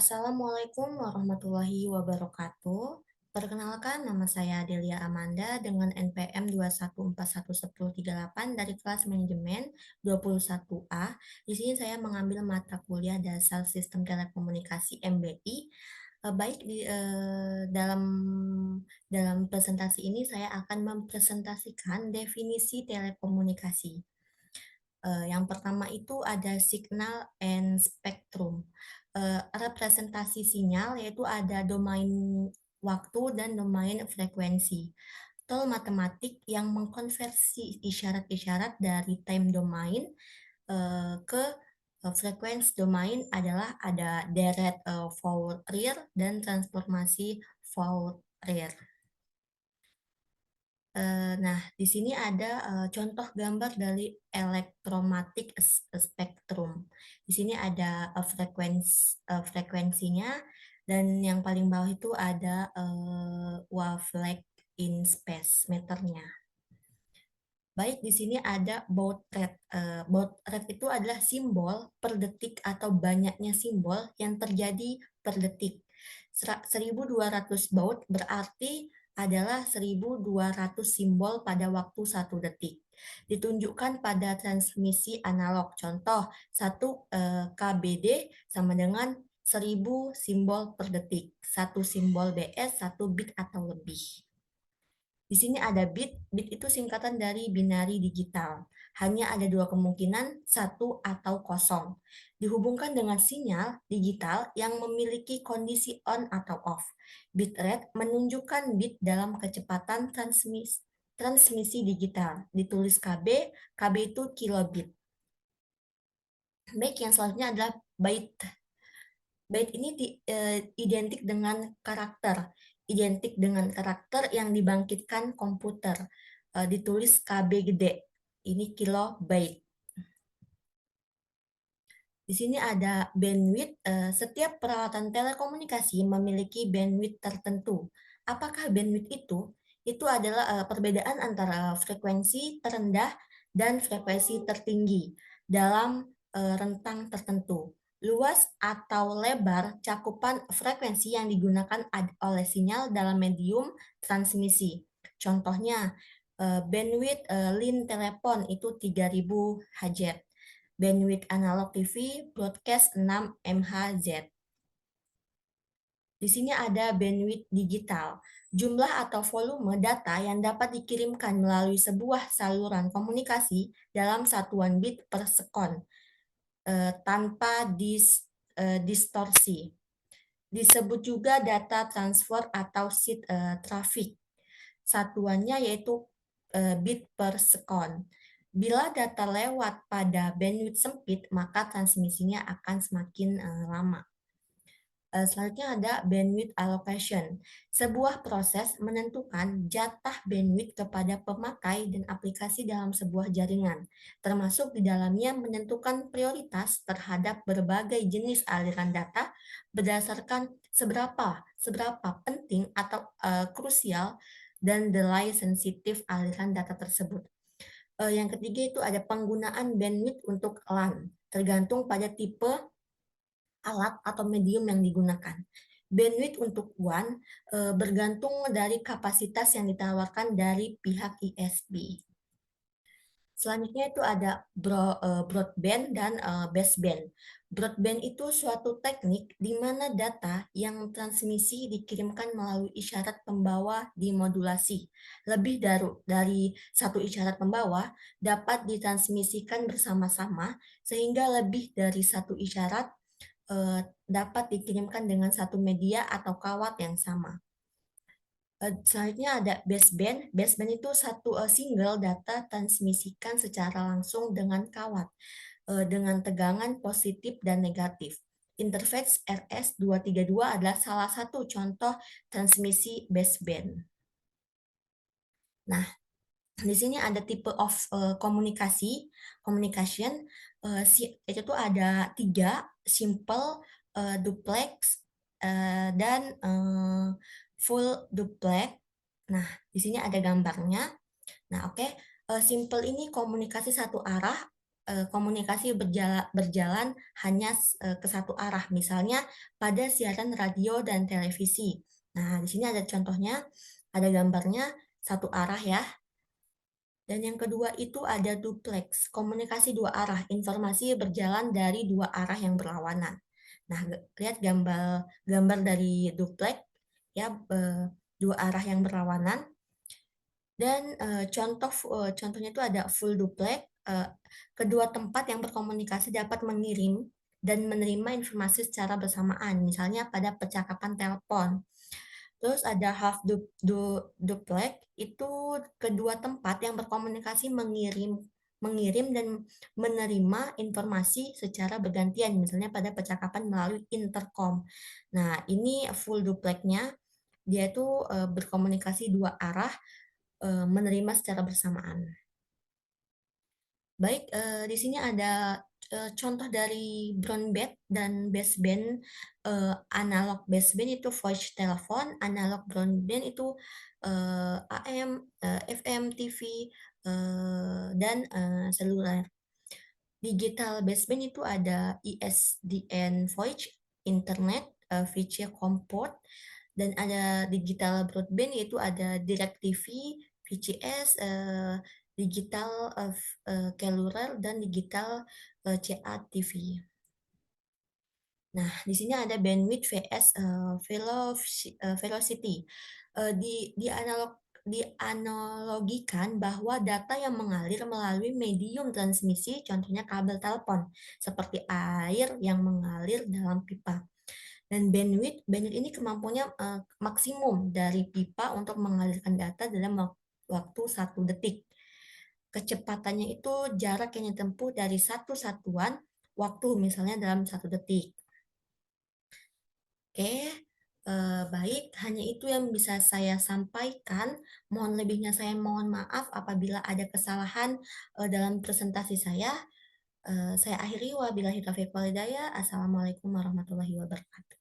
Assalamualaikum warahmatullahi wabarakatuh. Perkenalkan, nama saya Delia Amanda dengan NPM 2141138 dari kelas manajemen 21A. Di sini saya mengambil mata kuliah dasar sistem telekomunikasi MBI. Dalam presentasi ini saya akan mempresentasikan definisi telekomunikasi. Yang pertama itu ada signal and spectrum. Representasi sinyal yaitu ada domain waktu dan domain frekuensi. Tool matematik yang mengkonversi isyarat-isyarat dari time domain ke frekuensi domain adalah ada direct Fourier dan transformasi Fourier. Nah, di sini ada contoh gambar dari elektromatik spektrum. Di sini ada frekuensinya, dan yang paling bawah itu ada wavelength in space meternya. Baik, di sini ada baud rate. Baud rate itu adalah simbol per detik atau banyaknya simbol yang terjadi per detik. 1.200 baud berarti adalah 1.200 simbol pada waktu 1 detik. Ditunjukkan pada transmisi analog. Contoh, 1 KBD sama dengan 1.000 simbol per detik. 1 simbol BS, 1 bit atau lebih. Di sini ada bit, bit itu singkatan dari binari digital. Hanya ada dua kemungkinan, 1 atau 0. Dihubungkan dengan sinyal digital yang memiliki kondisi on atau off. Bitrate menunjukkan bit dalam kecepatan transmisi digital. Ditulis KB, KB itu kilobit. Baik, yang selanjutnya adalah byte. Byte ini identik dengan karakter. Identik dengan karakter yang dibangkitkan komputer. Ditulis KB gede. Ini kilobyte. Di sini ada bandwidth. Setiap peralatan telekomunikasi memiliki bandwidth tertentu. Apakah bandwidth itu? Itu adalah perbedaan antara frekuensi terendah dan frekuensi tertinggi dalam rentang tertentu. Luas atau lebar cakupan frekuensi yang digunakan oleh sinyal dalam medium transmisi. Contohnya, bandwidth line telepon itu 3000 Hz. Bandwidth analog TV broadcast 6 MHz. Di sini ada bandwidth digital, jumlah atau volume data yang dapat dikirimkan melalui sebuah saluran komunikasi dalam satuan bit per sekon tanpa distorsi. Disebut juga data transfer atau seed traffic. Satuannya yaitu bit per sekon. Bila data lewat pada bandwidth sempit, maka transmisinya akan semakin lama. Selanjutnya ada bandwidth allocation. Sebuah proses menentukan jatah bandwidth kepada pemakai dan aplikasi dalam sebuah jaringan, termasuk di dalamnya menentukan prioritas terhadap berbagai jenis aliran data berdasarkan seberapa penting atau krusial dan delay sensitif aliran data tersebut. Yang ketiga itu ada penggunaan bandwidth untuk LAN, tergantung pada tipe alat atau medium yang digunakan. Bandwidth untuk WAN bergantung dari kapasitas yang ditawarkan dari pihak ISP. Selanjutnya itu ada broadband dan baseband. Broadband itu suatu teknik di mana data yang transmisi dikirimkan melalui isyarat pembawa dimodulasi. Lebih dari satu isyarat pembawa dapat ditransmisikan bersama-sama sehingga lebih dari satu isyarat dapat dikirimkan dengan satu media atau kawat yang sama. Selanjutnya ada baseband. Baseband itu satu single data transmisikan secara langsung dengan kawat dengan tegangan positif dan negatif. Interface RS232 adalah salah satu contoh transmisi baseband. Nah, di sini ada tipe of communication. Itu ada 3, simple, duplex, dan full duplex. Nah, di sini ada gambarnya. Nah, oke. Simple ini komunikasi satu arah komunikasi berjalan hanya ke satu arah, misalnya pada siaran radio dan televisi. Nah, di sini ada contohnya, ada gambarnya satu arah ya. Dan yang kedua itu ada duplex, komunikasi dua arah, informasi berjalan dari dua arah yang berlawanan. Nah, lihat gambar gambar dari duplex ya, dua arah yang berlawanan. Dan contohnya itu ada full duplex, kedua tempat yang berkomunikasi dapat mengirim dan menerima informasi secara bersamaan, misalnya pada percakapan telepon. Terus ada half duplex, itu kedua tempat yang berkomunikasi mengirim dan menerima informasi secara bergantian, misalnya pada percakapan melalui intercom. Nah, ini full duplexnya, dia itu berkomunikasi dua arah, menerima secara bersamaan. Baik, di sini ada contoh dari broadband dan baseband. Analog baseband itu voice telepon, analog broadband itu AM, FM, TV, dan seluler. Digital baseband itu ada ISDN voice, internet, VC Comport, dan ada digital broadband yaitu ada DirecTV, VCS, digital cellular, dan digital CATV. Nah, di sini ada bandwidth vs velocity. Dianalogikan bahwa data yang mengalir melalui medium transmisi, contohnya kabel telepon, seperti air yang mengalir dalam pipa. Dan bandwidth ini kemampuannya maksimum dari pipa untuk mengalirkan data dalam waktu 1 detik. Kecepatannya itu jarak yang ditempuh dari satu satuan waktu, misalnya dalam 1 detik. Oke, baik, hanya itu yang bisa saya sampaikan. Mohon lebihnya saya mohon maaf apabila ada kesalahan dalam presentasi saya. Saya akhiri, wabillahi taufiq walhidayah. Assalamualaikum warahmatullahi wabarakatuh.